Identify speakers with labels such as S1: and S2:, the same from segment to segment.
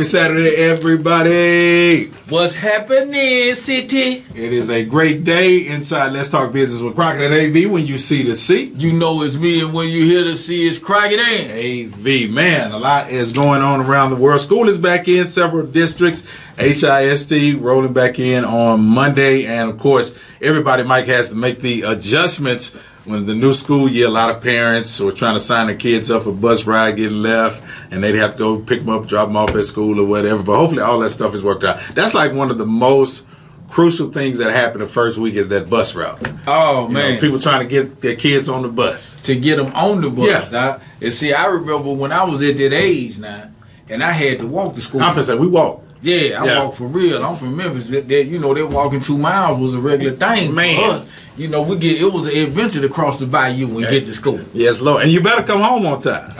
S1: Happy Saturday, everybody.
S2: What's happening, city?
S1: It is a great day inside Let's Talk Business with Crockett and AV. When you see the C,
S2: you know it's me, and when you hear the C, it's Crockett and
S1: AV. Man, a lot is going on around the world. School is back in several districts. HISD rolling back in on Monday. And, of course, everybody, Mike, has to make the adjustments. When the new school year, a lot of parents were trying to sign their kids up for bus ride, getting left, and they'd have to go pick them up, drop them off at school or whatever. But hopefully all that stuff is worked out. That's like one of the most crucial things that happened the first week is that bus route.
S2: Oh, man.
S1: People trying to get their kids on the bus.
S2: To get them on the bus.
S1: Yeah.
S2: Now, and see, I remember when I was at that age now, and I had to walk to school.
S1: I'm going to say, we walk.
S2: Yeah, I walk for real. I'm from Memphis. That walking 2 miles was a regular thing
S1: Man.
S2: for us. It was an adventure to cross the bayou and get to school.
S1: Yes, Lord. And you better come home on time.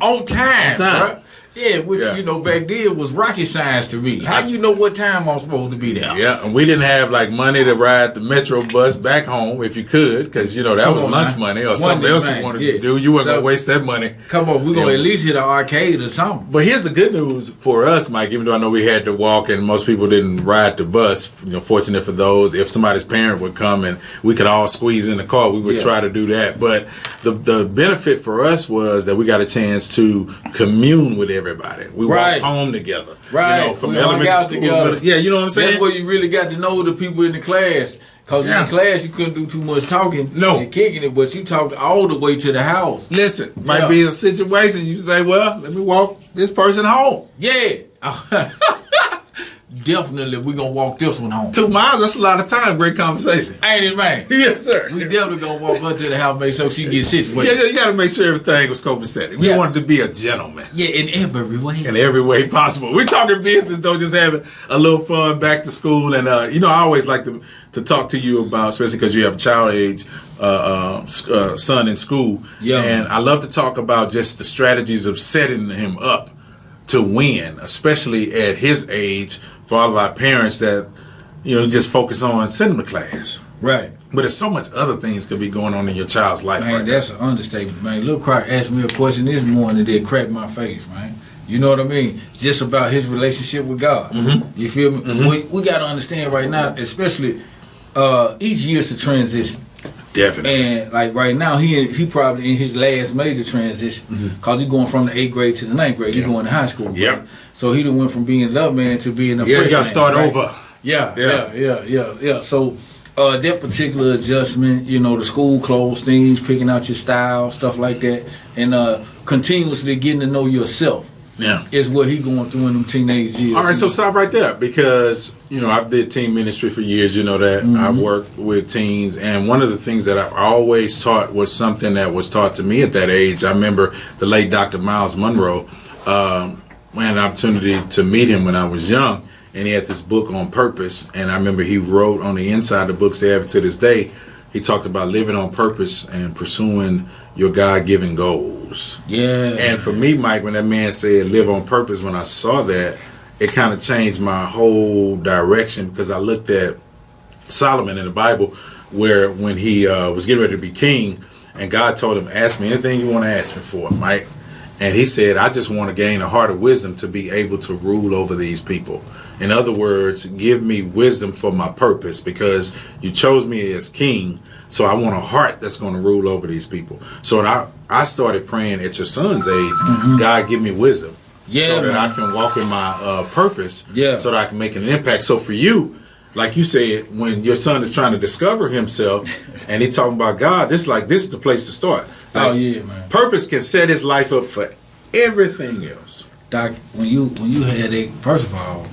S2: On time.
S1: Right?
S2: Yeah, which, back then was rocket science to me. How you know what time I'm supposed to be there?
S1: Yeah, and we didn't have, money to ride the Metro bus back home if you could, because, that was lunch money or something else you wanted to do. You weren't going to waste that money.
S2: Come on, we're going to at least hit an arcade or something.
S1: But here's the good news for us, Mike, even though I know we had to walk and most people didn't ride the bus, fortunate for those, if somebody's parent would come and we could all squeeze in the car, we would try to do that. But the benefit for us was that we got a chance to commune with everybody. We walked home together.
S2: Right.
S1: From elementary school. Yeah, you know what I'm saying?
S2: That's where you really got to know the people in the class. Because in class, you couldn't do too much talking and kicking it, but you talked all the way to the house.
S1: Listen, might be a situation you say, well, let me walk this person home.
S2: Yeah. Definitely, we're going to walk this one home.
S1: 2 miles, that's a lot of time. Great conversation.
S2: Ain't it, man?
S1: Yes, sir.
S2: We definitely going to walk her to the house, make sure she gets situated.
S1: Yeah, you got to make sure everything was copacetic. We wanted to be a gentleman.
S2: Yeah, in every way.
S1: In every way possible. We're talking business, though, just having a little fun back to school. And, I always like to talk to you about, especially because you have a child age son in school. Yeah. And I love to talk about just the strategies of setting him up to win, especially at his age, for all of our parents that, just focus on cinema class.
S2: Right.
S1: But there's so much other things could be going on in your child's life.
S2: Man, that's an understatement, man. Lil Croc asked me a question this morning that cracked my face, man. You know what I mean? Just about his relationship with God. Mm-hmm. You feel me? Mm-hmm. We got to understand right now, especially each year's a transition.
S1: Definitely.
S2: And right now, he probably in his last major transition because he's going from the 8th grade to the 9th grade. He's going to high school.
S1: Yep.
S2: Right? So he done went from being the man to being a freshman.
S1: You got to start over.
S2: Yeah. So that particular adjustment, the school clothes things, picking out your style, stuff like that, and continuously getting to know yourself.
S1: Yeah,
S2: is what he going through in them teenage years.
S1: All right, so stop right there because I've did teen ministry for years. You know that I've worked with teens, and one of the things that I've always taught was something that was taught to me at that age. I remember the late Dr. Miles Monroe. I had an opportunity to meet him when I was young, and he had this book on purpose. And I remember he wrote on the inside of the books, they have it to this day. He talked about living on purpose and pursuing your God-given goals.
S2: Yeah.
S1: And for me, Mike, when that man said live on purpose, when I saw that, it kind of changed my whole direction because I looked at Solomon in the Bible where when he was getting ready to be king and God told him, ask me anything you want to ask me for, Mike. And he said, I just want to gain a heart of wisdom to be able to rule over these people. In other words, give me wisdom for my purpose because you chose me as king. So I want a heart that's going to rule over these people. So I started praying at your son's age, God, give me wisdom.
S2: Yeah,
S1: so that I can walk in my purpose.
S2: Yeah. So
S1: that I can make an impact. So for you, like you said, when your son is trying to discover himself and he's talking about God, this is the place to start.
S2: Oh yeah, man.
S1: Purpose can set his life up for everything else.
S2: Doc, when you had first of all,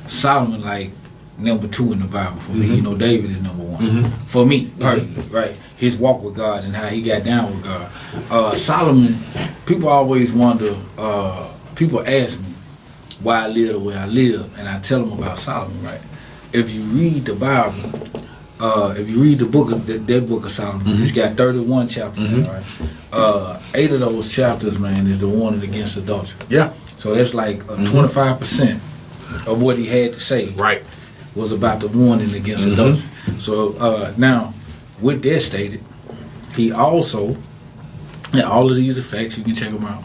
S2: Solomon number 2 in the Bible for me. David is number 1 for me personally. Right, his walk with God and how he got down with God. Solomon, people always wonder. People ask me why I live the way I live, and I tell them about Solomon. Right, if you read the Bible. If you read the book of that book of Solomon, it's got 31 chapters, right? 8 of those chapters, man, is the warning against adultery.
S1: Yeah.
S2: So that's 25% of what he had to say.
S1: Right.
S2: Was about the warning against adultery. So now, with that stated, he also, and all of these effects, you can check them out.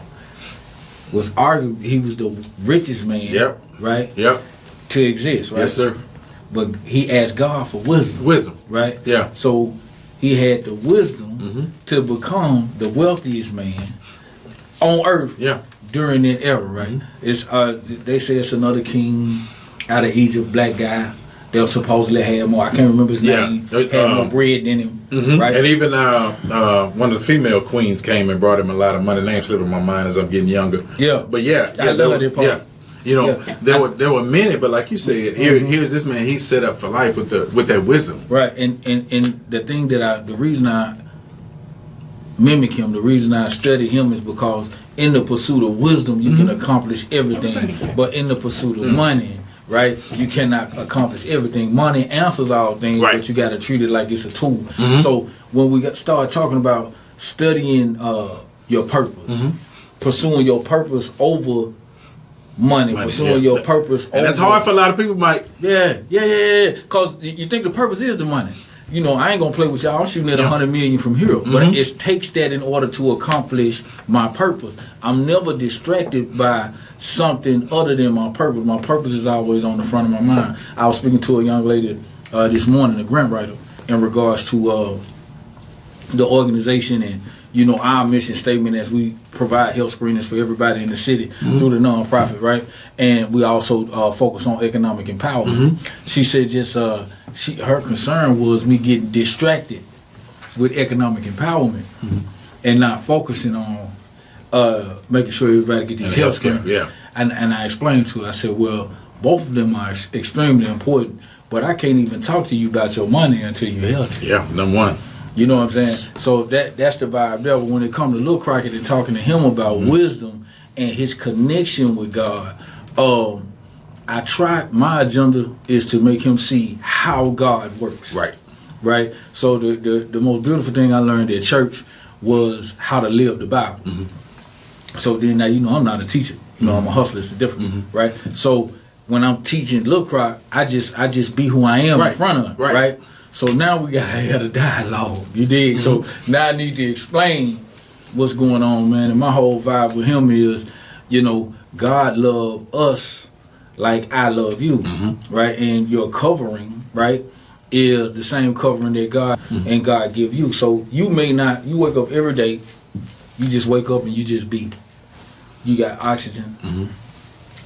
S2: was arguably he was the richest man.
S1: Yep.
S2: Right.
S1: Yep.
S2: To exist. Right.
S1: Yes, sir.
S2: But he asked God for wisdom.
S1: Wisdom.
S2: Right.
S1: Yeah.
S2: So he had the wisdom to become the wealthiest man on earth.
S1: Yeah.
S2: During that era, right? It's they say it's another king out of Egypt, black guy. They'll supposedly have more. I can't remember his name. Had more bread than him, right?
S1: And even one of the female queens came and brought him a lot of money. Name slipping my mind as I'm getting younger.
S2: Yeah,
S1: but yeah,
S2: I love that part.
S1: Yeah, you know, there were many, but like you said, here's this man. He's set up for life with that wisdom,
S2: right? And the thing that the reason I mimic him, the reason I study him is because in the pursuit of wisdom, you can accomplish everything, but in the pursuit of money, right, you cannot accomplish everything. Money answers all things, but you got to treat it like it's a tool. So when we start talking about studying your purpose, pursuing your purpose over money, pursuing your purpose over...
S1: And that's hard for a lot of people, Mike.
S2: Yeah. Because you think the purpose is the money. You know, I ain't going to play with y'all. I'm shooting at 100 million from here. But it takes that in order to accomplish my purpose. I'm never distracted by something other than my purpose. My purpose is always on the front of my mind. I was speaking to a young lady this morning, a grant writer, in regards to the organization and, you know, our mission statement as we provide health screenings for everybody in the city through the nonprofit, right? And we also focus on economic empowerment. She said just her concern was me getting distracted with economic empowerment and not focusing on making sure everybody get these health screenings.
S1: Yeah.
S2: And I explained to her, I said, well, both of them are extremely important, but I can't even talk to you about your money until you're healthy.
S1: Yeah, number one.
S2: You know what I'm saying? So that's the vibe there. But when it comes to Lil Crockett and talking to him about wisdom and his connection with God, my agenda is to make him see how God works. Right? So the most beautiful thing I learned at church was how to live the Bible. So then now, you know, I'm not a teacher. You know, I'm a hustler. It's different, right? So when I'm teaching Lil Crock, I just be who I am in front of him, right? So now we gotta have a dialogue. You dig? So now I need to explain what's going on, man. And my whole vibe with him is, you know, God love us like I love you, right? And your covering, right, is the same covering that God and God give you. So you wake up every day, you just wake up and you just be. You got oxygen,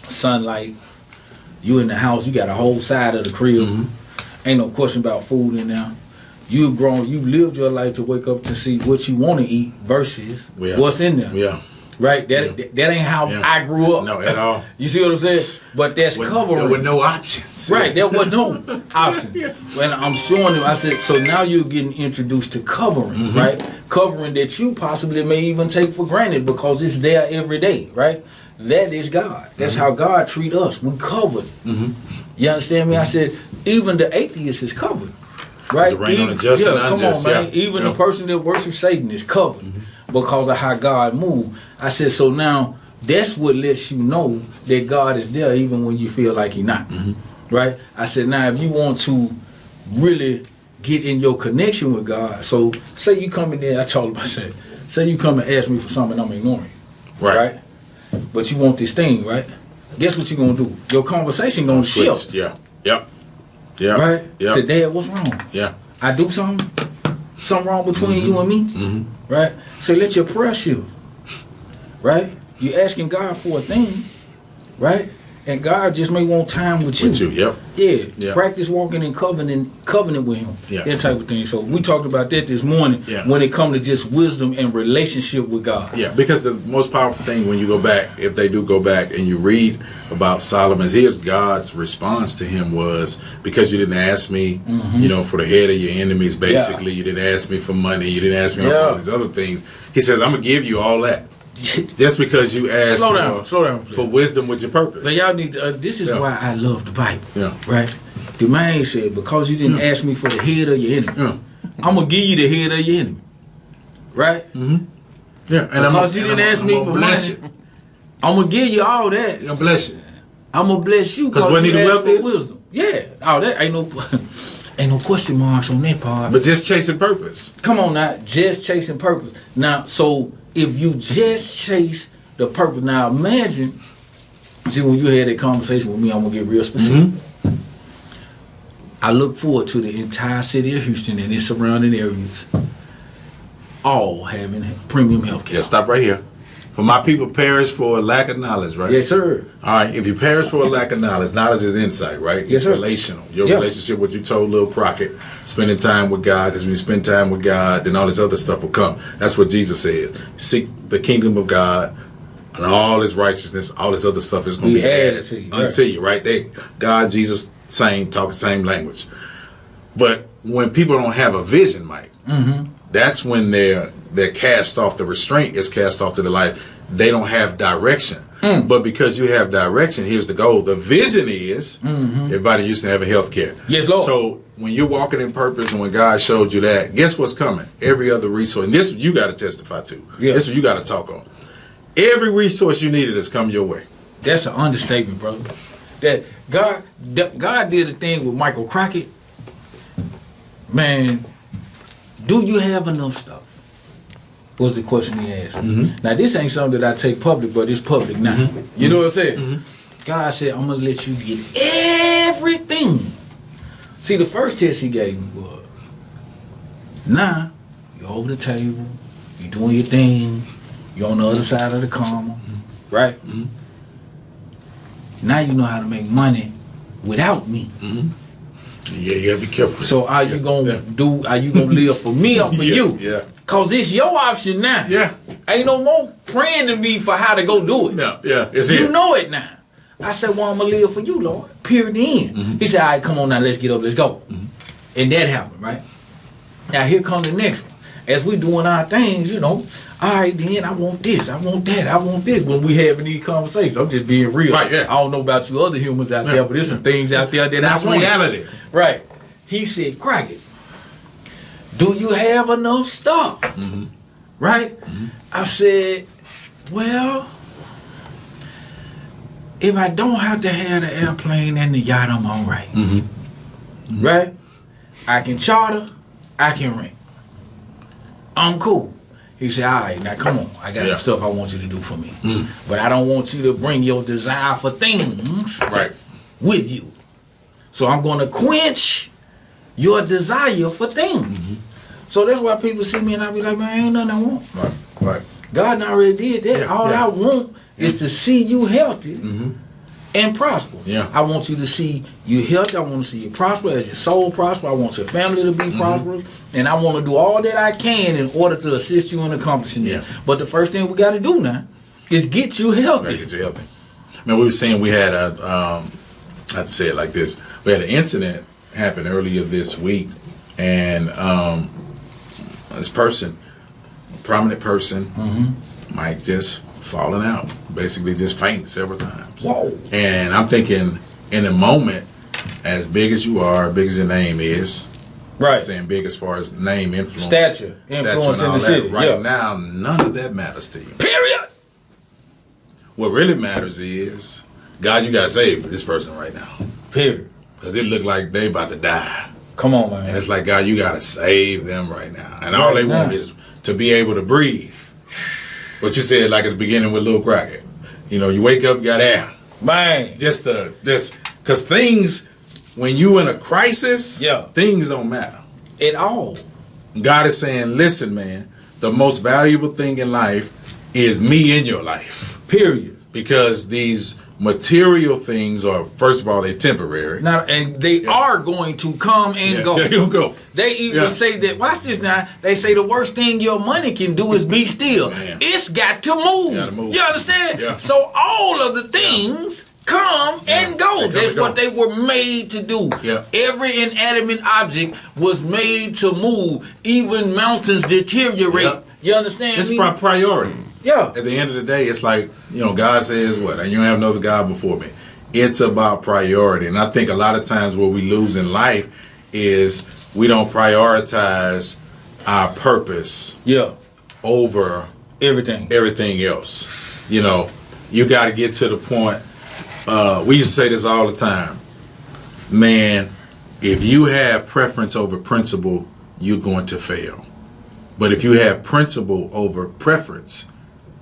S2: sunlight, you in the house, you got a whole side of the crib. Ain't no question about food in there. You've lived your life to wake up to see what you want to eat versus what's in there. Yeah. Right? That ain't how I grew up.
S1: No, at all.
S2: You see what I'm saying? But that's covering.
S1: There were no options.
S2: Right, there was no option. When I'm showing them, I said, so now you're getting introduced to covering, right? Covering that you possibly may even take for granted because it's there every day, right? That is God. That's how God treat us. We covered. You understand me? I said, even the atheist is covered, right?
S1: Rain on the just and unjust.
S2: Come on, man. Even the person that worships Satan is covered because of how God moved. I said, so now that's what lets you know that God is there even when you feel like He's not, right? I said, now if you want to really get in your connection with God, so say you come in there, I told him, I said, say you come and ask me for something I'm ignoring, right? But you want this thing, right? Guess what you're gonna do? Your conversation gonna shift.
S1: Yeah. Yeah.
S2: Right?
S1: Yeah.
S2: Today, what's wrong?
S1: Yeah.
S2: I do something wrong between you and me? Right? So let your prayer shift. Right? You're asking God for a thing, right? And God just may want time with you. Yeah. Practice walking in covenant with Him. Yeah. That type of thing. So we talked about that this morning when it comes to just wisdom and relationship with God.
S1: Yeah, because the most powerful thing when you go back, if they do go back and you read about Solomon's, here's God's response to him was, because you didn't ask me, you know, for the head of your enemies, basically. You didn't ask me for money. You didn't ask me all these other things. He says, I'm going to give you all that. Just because you asked
S2: slow down,
S1: for wisdom with your purpose.
S2: But y'all need to, this is why I love the Bible. Right? The man said, because you didn't ask me for the head of your enemy, I'm going to give you the head of your enemy. Right?
S1: And
S2: because you didn't ask me for money, I'm going to give you all that.
S1: I'm going to bless you.
S2: I'm going to bless you because you asked for wisdom. Yeah. Oh, that ain't no question marks on that part.
S1: But just chasing purpose.
S2: Come on now. Just chasing purpose. Now, so if you just chase the purpose. Now imagine, see, when you had that conversation with me, I'm gonna get real specific. I look forward to the entire city of Houston and its surrounding areas all having premium health care.
S1: Yeah, stop right here. For my people perish for a lack of knowledge, right?
S2: Yes, sir.
S1: All right, if you perish for a lack of knowledge is insight, right?
S2: Yes,
S1: it's
S2: sir.
S1: relational. Your relationship, what you told little Crockett, spending time with God, because when you spend time with God, then all this other stuff will come. That's what Jesus says. Seek the kingdom of God and all his righteousness, all this other stuff is going to be added
S2: to you.
S1: Unto you, right? God, Jesus, talk the same language. But when people don't have a vision, Mike, that's when they're cast off. The restraint is cast off to the life. They don't have direction. But because you have direction, here's the goal. The vision is everybody used to have a health care.
S2: Yes, Lord.
S1: So when you're walking in purpose and when God showed you that, guess what's coming? Every other resource. And this you got to testify to.
S2: Yeah.
S1: This is what you got to talk on. Every resource you needed has come your way.
S2: That's an understatement, brother. That God did a thing with Michael Crockett. Man, do you have enough stuff? Was the question he asked. Now, this ain't something that I take public, but it's public now. You know what I'm saying? God said, I'm going to let you get everything. See, the first test he gave me was, now, you're over the table, you're doing your thing, you're on the other side of the comma, right? Now you know how to make money without me.
S1: Yeah, you gotta be careful.
S2: So are you gonna live for me or for you?
S1: Yeah.
S2: Cause it's your option now.
S1: Yeah.
S2: Ain't no more praying to me for how to go do it.
S1: No, yeah, it's
S2: You
S1: here.
S2: know it now. I said, well, I'm gonna live for you, Lord. Period. The end. He said, all right, come on now, let's get up, let's go. And that happened, right? Now here comes the next one. As we doing our things, you know, all right, then I want this, I want that, I want this. When we having these conversations, I'm just being real.
S1: Right, yeah.
S2: I don't know about you other humans out there, but there's some things out there that
S1: That's
S2: I want.
S1: reality.
S2: Right. He said, Crockett, do you have enough stuff? Right? I said, well, if I don't have to have the airplane and the yacht, I'm all right. Right? I can charter, I can rent. I'm cool. He said, all right, now come on. I got some stuff I want you to do for me. But I don't want you to bring your desire for things with you. So I'm going to quench your desire for things. So that's why people see me and I be like, man, ain't nothing I want.
S1: Right.
S2: God already did that. All I want is to see you healthy and prosper. I want you to see you healthy. I want to see you prosper as your soul prosper. I want your family to be prosperous. And I want to do all that I can in order to assist you in accomplishing that. But the first thing we got to do now is get you healthy.
S1: Get you healthy. Man, we were saying we had a, I have to say it like this. We had an incident happen earlier this week. And this person, prominent person, Mike just falling out. Basically just fainted several times.
S2: Whoa.
S1: And I'm thinking, in a moment, as big as you are, big as your name is,
S2: Right.
S1: saying big as far as name, influence,
S2: Stature, influence
S1: and all
S2: in the
S1: that.
S2: city.
S1: Right now, none of that matters to you.
S2: Period.
S1: What really matters is, God, you got to save this person right now.
S2: Period.
S1: Because it look like they about to die.
S2: Come on, man.
S1: And it's like, God, you got to save them right now. And all they want is to be able to breathe. What you said, like at the beginning with Lil Crockett. You know, you wake up, you got air.
S2: Man.
S1: Just because things, when you in a crisis, things don't matter.
S2: At all.
S1: God is saying, listen, man, the most valuable thing in life is me in your life.
S2: Period.
S1: Because these material things are, first of all, they're temporary.
S2: Now, and they are going to come and go.
S1: They'll go.
S2: They even say that, watch this now, they say the worst thing your money can do is be still.
S1: Man.
S2: It's got to move. You understand?
S1: Yeah.
S2: So all of the things come and go. That's what they were made to do.
S1: Yeah.
S2: Every inanimate object was made to move. Even mountains deteriorate.
S1: Yeah.
S2: You understand
S1: It's
S2: me?
S1: priority.
S2: Yeah.
S1: At the end of the day, it's like, you know, God says what? And you don't have another God before me. It's about priority. And I think a lot of times what we lose in life is we don't prioritize our purpose over
S2: everything
S1: else. You know, you got to get to the point. We used to say this all the time. Man, if you have preference over principle, you're going to fail. But if you have principle over preference,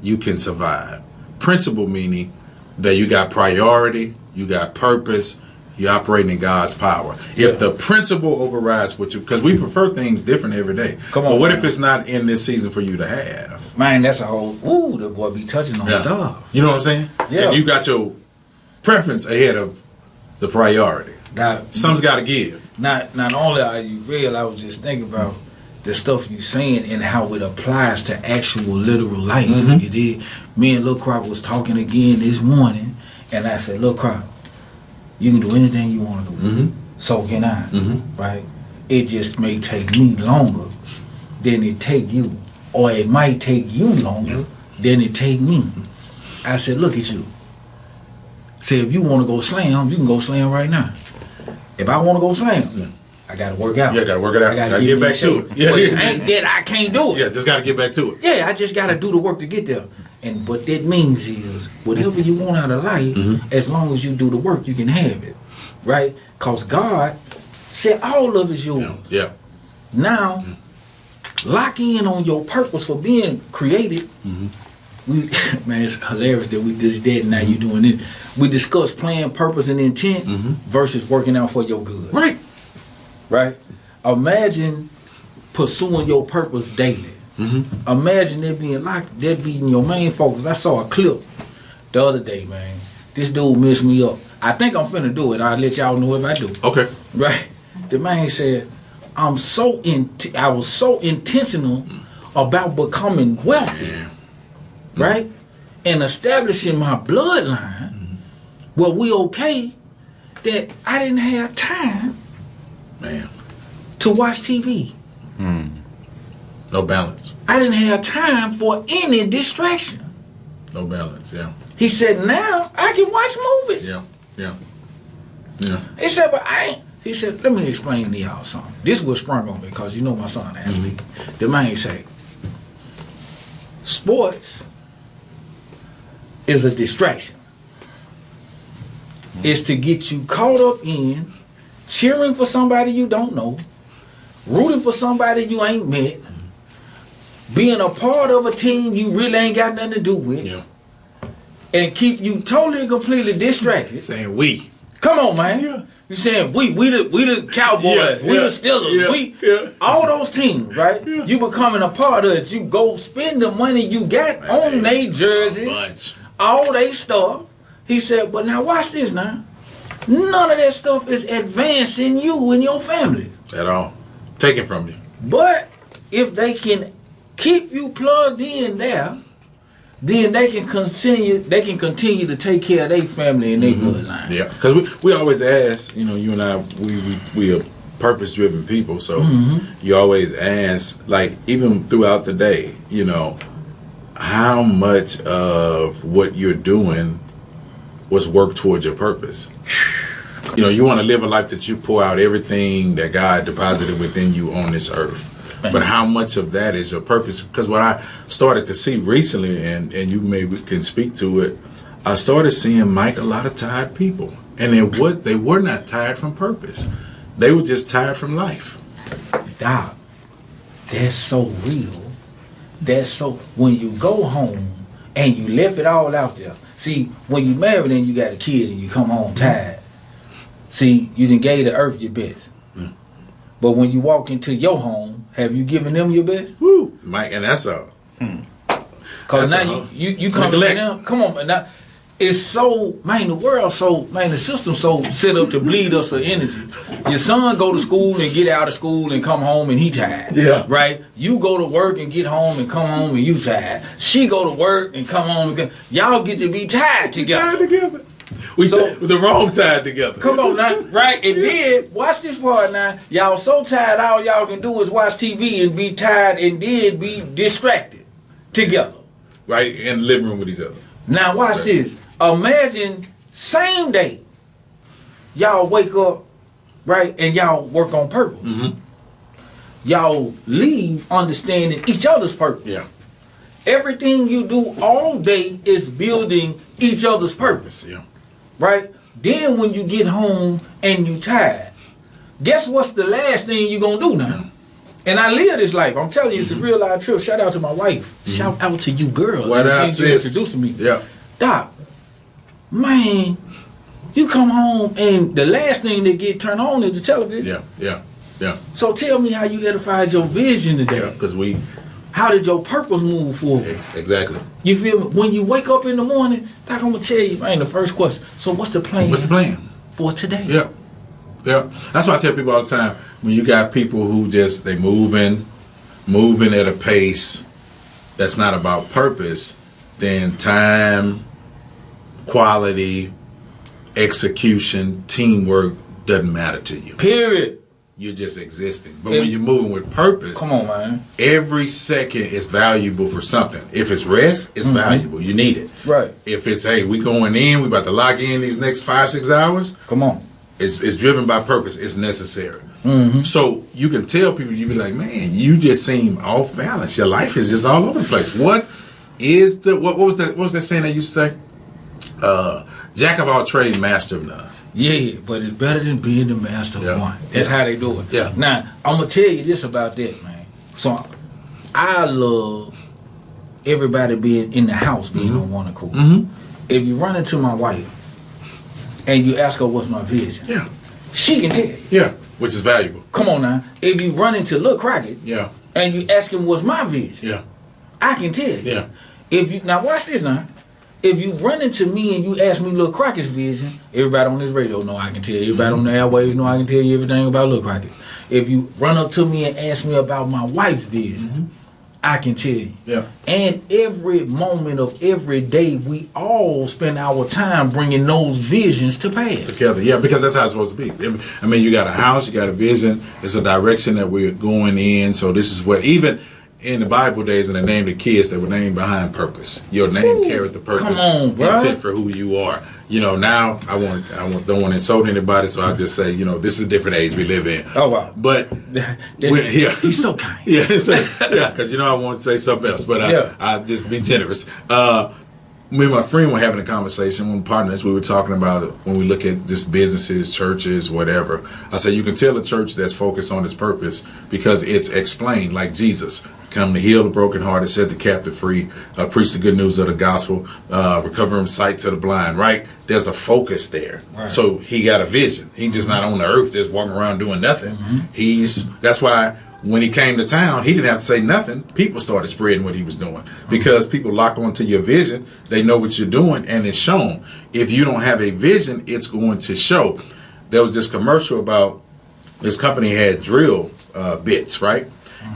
S1: you can survive. principle meaning that you got priority, you got purpose, you're operating in God's power.
S2: Yeah.
S1: If the principle overrides what you, because we prefer things different every day.
S2: Come on,
S1: but what
S2: man.
S1: if it's not in this season for you to have?
S2: Man, that's a whole, the boy be touching on stuff.
S1: You know what I'm saying?
S2: Yeah.
S1: And you got your preference ahead of the priority.
S2: Now,
S1: Some's got to give.
S2: Not only are you real, I was just thinking about the stuff you saying and how it applies to actual literal life.
S1: Mm-hmm.
S2: You did. Me and Lil Crock was talking again this morning, and I said, Lil Crock, you can do anything you want to do.
S1: Mm-hmm.
S2: So can I.
S1: Mm-hmm.
S2: Right? It just may take me longer than it take you. Or it might take you longer than it take me. I said, look at you. Say, if you want to go slam, you can go slam right now. If I want to go slam, I got to work out.
S1: Yeah, got to work it out.
S2: I
S1: Got to get back to it. Yeah,
S2: but it ain't that I can't do it.
S1: Yeah, just got to get back to it.
S2: Yeah, I just got to do the work to get there. And what that means is, whatever you want out of life, as long as you do the work, you can have it. Right? Because God said all of it's yours.
S1: Yeah.
S2: Now, lock in on your purpose for being created. We, man, it's hilarious that we just did. Now you doing it. We discussed plan, purpose, and intent versus working out for your good.
S1: Right.
S2: Right. Imagine pursuing your purpose daily. Imagine that being your main focus. I saw a clip the other day, man. This dude messed me up. I think I'm finna do it. I'll let y'all know if I do.
S1: Okay.
S2: Right. The man said, I was so intentional about becoming wealthy. Right? And establishing my bloodline, well, we okay, that I didn't have time to watch TV.
S1: No balance.
S2: I didn't have time for any distraction.
S1: No balance, yeah.
S2: He said, now I can watch movies.
S1: Yeah.
S2: He said, but I ain't. He said, let me explain to y'all something. This was sprung on me because you know my son asked me. The man said, sports is a distraction. It's to get you caught up in cheering for somebody you don't know, rooting for somebody you ain't met, being a part of a team you really ain't got nothing to do with, and keep you totally and completely distracted.
S1: Saying we.
S2: Come on, man.
S1: Yeah.
S2: You saying we the Cowboys, we the Steelers, all those teams, right? Yeah. You becoming a part of it. You go spend the money you got on their jerseys, all they stuff. He said, but now watch this now. None of that stuff is advancing you and your family.
S1: At all. Taken from you.
S2: But if they can keep you plugged in there, then they can continue to take care of their family and their bloodline.
S1: Yeah, because we always ask, you and I, we are purpose-driven people, so you always ask, like, even throughout the day, how much of what you're doing was work towards your purpose. You want to live a life that you pour out everything that God deposited within you on this earth. But how much of that is your purpose? Because what I started to see recently, and you maybe can speak to it, I started seeing, Mike, a lot of tired people. And they were not tired from purpose. They were just tired from life.
S2: Doc, that's so real. That's so, when you go home and you left it all out there. See, when you married and you got a kid and you come home tired, see, you done gave the earth your best. But when you walk into your home, have you given them your best?
S1: Woo, Mike, and that's a...
S2: Because now you come to them, come on, man. Now, it's so, man, the system so set up to bleed us of energy. Your son go to school and get out of school and come home and he tired.
S1: Yeah.
S2: Right? You go to work and get home and come home and you tired. She go to work and come home and y'all get to be tired together.
S1: Tired together. We the wrong tied together.
S2: Come on now, right? And then, watch this part now. Y'all so tired, all y'all can do is watch TV and be tired and then be distracted together.
S1: Right, in the living room with each other.
S2: Now watch this. Imagine, same day, y'all wake up, right, and y'all work on purpose. Y'all leave understanding each other's purpose.
S1: Yeah.
S2: Everything you do all day is building each other's purpose.
S1: Yeah.
S2: Right? Then when you get home and you tired, guess what's the last thing you gonna do now? And I live this life. I'm telling you, it's a real life trip. Shout out to my wife. Shout out to you, girl.
S1: What up, sis?
S2: Introducing me.
S1: Yeah.
S2: Doc, man, you come home and the last thing that get turned on is the television.
S1: Yeah.
S2: So tell me how you edified your vision today.
S1: Because
S2: how did your purpose move forward?
S1: Exactly.
S2: You feel me? When you wake up in the morning, Doc, I'm gonna tell you, man, the first question. So what's the plan?
S1: What's the plan
S2: for today?
S1: Yeah. That's why I tell people all the time, when you got people who just they moving at a pace that's not about purpose, then time, quality, execution, teamwork doesn't matter to you.
S2: Period.
S1: You're just existing. But when you're moving with purpose,
S2: come on, man.
S1: Every second is valuable for something. If it's rest, it's valuable. You need it.
S2: Right.
S1: If it's, hey, we going in, we about to lock in these next 5-6 hours.
S2: Come on.
S1: It's driven by purpose. It's necessary.
S2: Mm-hmm.
S1: So you can tell people, you be like, man, you just seem off balance. Your life is just all over the place. What is what was that saying they used to say? Jack of all trades, master of none.
S2: Yeah, but it's better than being the master of one. That's how they do it.
S1: Yeah.
S2: Now, I'm going to tell you this about that, man. So, I love everybody being in the house being on one accord. Mm-hmm. If you run into my wife and you ask her what's my vision, she can tell you.
S1: Yeah, which is valuable.
S2: Come on now. If you run into Lil Crockett and you ask him what's my vision, I can tell you.
S1: Yeah.
S2: If you now watch this now. If you run into me and you ask me Lil Crockett's vision, everybody on this radio know I can tell you. Everybody on the airwaves know I can tell you everything about Lil Crockett. If you run up to me and ask me about my wife's vision, I can tell you.
S1: Yeah.
S2: And every moment of every day, we all spend our time bringing those visions to pass.
S1: Together, yeah, because that's how it's supposed to be. I mean, you got a house, you got a vision. It's a direction that we're going in. So this is what even in the Bible days when they named the kids, they were named behind purpose. Your name carried the purpose, intent for who you are. You know, now I don't want to insult anybody, so I just say, you know, this is a different age we live in.
S2: Oh wow!
S1: But
S2: he's so kind.
S1: Because you know I want to say something else, but I just be generous. Me and my friend were having a conversation with partners. We were talking about when we look at just businesses, churches, whatever. I said you can tell a church that's focused on its purpose because it's explained, like Jesus. Come to heal the brokenhearted, set the captive free, preach the good news of the gospel, recovering sight to the blind, right? There's a focus there. Right. So he got a vision. He's just not on the earth just walking around doing nothing. That's why when he came to town, he didn't have to say nothing. People started spreading what he was doing because people lock onto your vision. They know what you're doing and it's shown. If you don't have a vision, it's going to show. There was this commercial about this company had drill bits, right?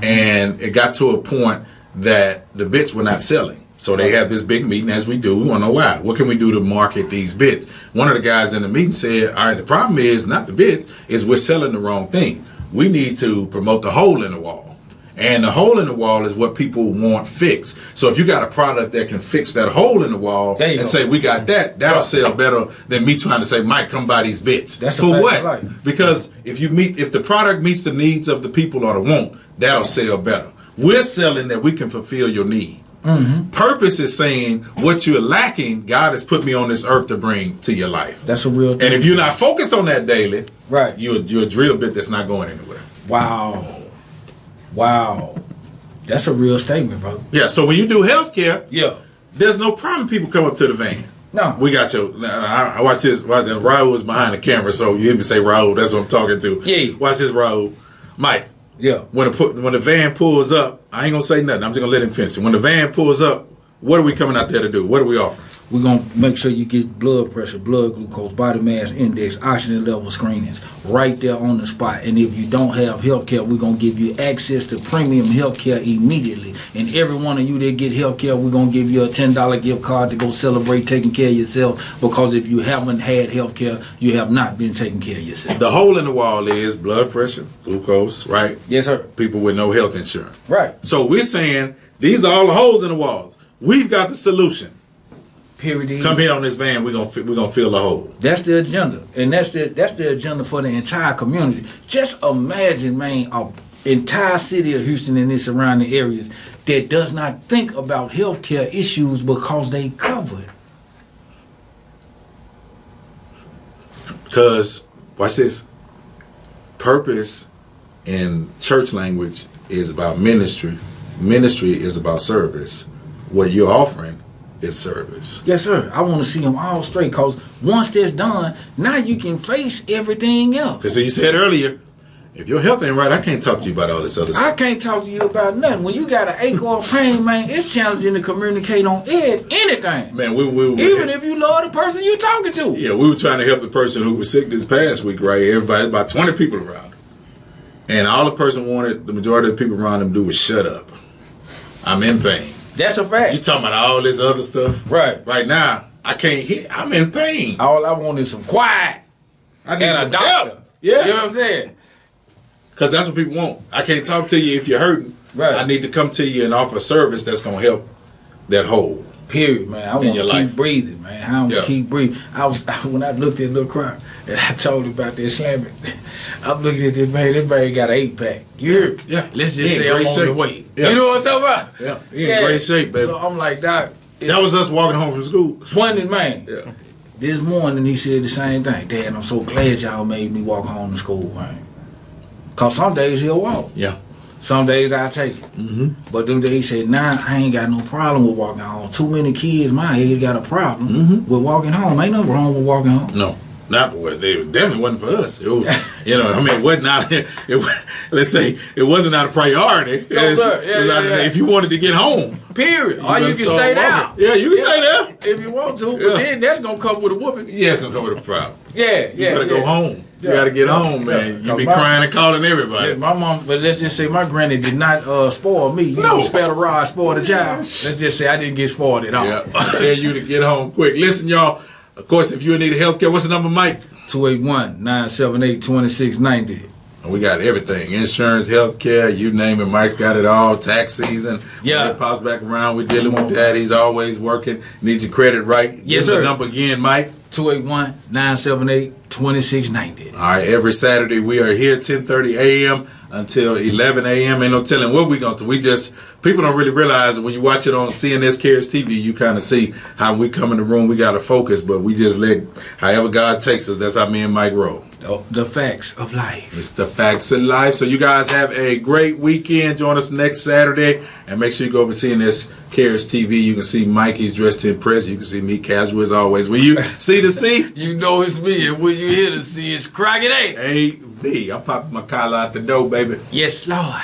S1: And it got to a point that the bits were not selling. So they have this big meeting, as we do. We want to know why. What can we do to market these bits? One of the guys in the meeting said, all right, the problem is not the bits, is we're selling the wrong thing. We need to promote the hole in the wall. And the hole in the wall is what people want fixed. So if you got a product that can fix that hole in the wall and say, we got that, that'll sell better than me trying to say, Mike, come buy these bits.
S2: That's
S1: for what? Because if the product meets the needs of the people or the want, that'll sell better. We're selling that we can fulfill your need. Purpose is saying what you're lacking, God has put me on this earth to bring to your life.
S2: That's a real thing.
S1: And if you're not focused on that daily,
S2: right,
S1: you're a drill bit that's not going anywhere.
S2: Wow. That's a real statement, bro.
S1: Yeah, so when you do healthcare, there's no problem people come up to the van.
S2: No.
S1: We got your, I watch this, Raul was behind the camera, so you hear me say Raul, that's what I'm talking to.
S2: Yeah.
S1: Watch this, Raul. Mike.
S2: Yeah.
S1: When the van pulls up, I ain't going to say nothing. I'm just going to let him finish it. When the van pulls up, what are we coming out there to do? What are we offering?
S2: We're going to make sure you get blood pressure, blood glucose, body mass index, oxygen level screenings right there on the spot. And if you don't have health care, we're going to give you access to premium health care immediately. And every one of you that get health care, we're going to give you a $10 gift card to go celebrate taking care of yourself. Because if you haven't had health care, you have not been taking care of yourself.
S1: The hole in the wall is blood pressure, glucose, right?
S2: Yes, sir.
S1: People with no health insurance.
S2: Right.
S1: So we're saying these are all the holes in the walls. We've got the solution.
S2: Period.
S1: Come here on this van. We're gonna fill the hole.
S2: That's the agenda, and that's the agenda for the entire community. Just imagine, man, an entire city of Houston and its surrounding areas that does not think about healthcare issues because they covered.
S1: Because watch this. Purpose in church language is about ministry. Ministry is about service. What you're offering is service.
S2: Yes, sir. I want to see them all straight, because once that's done, now you can face everything else.
S1: Because you said earlier, if your health ain't right, I can't talk to you about all this other stuff.
S2: I can't talk to you about nothing. When you got an ache or a pain, man, it's challenging to communicate on anything.
S1: Man,
S2: even if you love the person you're talking to.
S1: Yeah, we were trying to help the person who was sick this past week, right? Everybody, about 20 people around him. And all the person wanted, the majority of the people around him to do was shut up. I'm in pain.
S2: That's a fact.
S1: You talking about all this other stuff?
S2: Right.
S1: Right now, I can't hear. I'm in pain.
S2: All I want is some quiet.
S1: I need
S2: and a doctor.
S1: help. Yeah.
S2: You know what I'm saying?
S1: Because that's what people want. I can't talk to you if you're hurting.
S2: Right.
S1: I need to come to you and offer a service that's going to help that hole.
S2: Period, man. I want to keep
S1: life.
S2: breathing, man. I want to keep breathing. When I looked at Lil Crockett and I told him about this slamming, I'm looking at this man. This man got an 8-pack. You hear me?
S1: Yeah.
S2: Let's just say I'm on the way.
S1: Yeah.
S2: You know what I'm talking about?
S1: Yeah. He in great shape, baby.
S2: So I'm like, Doc.
S1: That was us walking home from school.
S2: One man.
S1: Yeah.
S2: This morning he said the same thing. Dad, I'm so glad y'all made me walk home to school, man. Because some days he'll walk.
S1: Yeah.
S2: Some days I take it.
S1: Mm-hmm.
S2: But them days he said, nah, I ain't got no problem with walking home. Too many kids my age got a problem with walking home. Ain't nothing wrong with walking home.
S1: No. Not what they definitely wasn't for us. It was, it wasn't out. Let's say it wasn't out of priority. If you wanted to get home,
S2: period. Or you can stay there.
S1: Yeah, you can stay there
S2: if you want to. But then that's gonna come with a whooping.
S1: Yeah, it's gonna come with a problem.
S2: Yeah,
S1: you gotta go home. You gotta get home, man. You be crying and calling everybody.
S2: Yeah, my mom, but let's just say my granny did not spoil me. You know, spare the rod, spoil the child. Let's just say I didn't get spoiled at all.
S1: Yeah, I tell you to get home quick. Listen, y'all. Of course, if you need health care, what's the number, Mike?
S2: 281-978-2690.
S1: And we got everything. Insurance, health care, you name it. Mike's got it all. Tax season.
S2: Yeah.
S1: When it pops back around, we're dealing with that. He's always working. Needs your credit right.
S2: Yes,
S1: sir.
S2: The
S1: number again, Mike.
S2: 281-978-2690.
S1: All right, every Saturday we are here 10:30 a.m. until 11 a.m. Ain't no telling what we going to. People don't really realize when you watch it on CNS Cares TV, you kind of see how we come in the room. We got to focus, but we just let however God takes us. That's how me and Mike roll.
S2: The facts of life.
S1: It's the facts of life. So you guys have a great weekend. Join us next Saturday. And make sure you go over to CNS Cares TV. You can see Mike. He's dressed to impress. You can see me casual as always. Will you see the C?
S2: You know it's me. And when you hear the C, it's Crockett A.
S1: A-V. I'm popping my collar out the door, baby.
S2: Yes, Lord.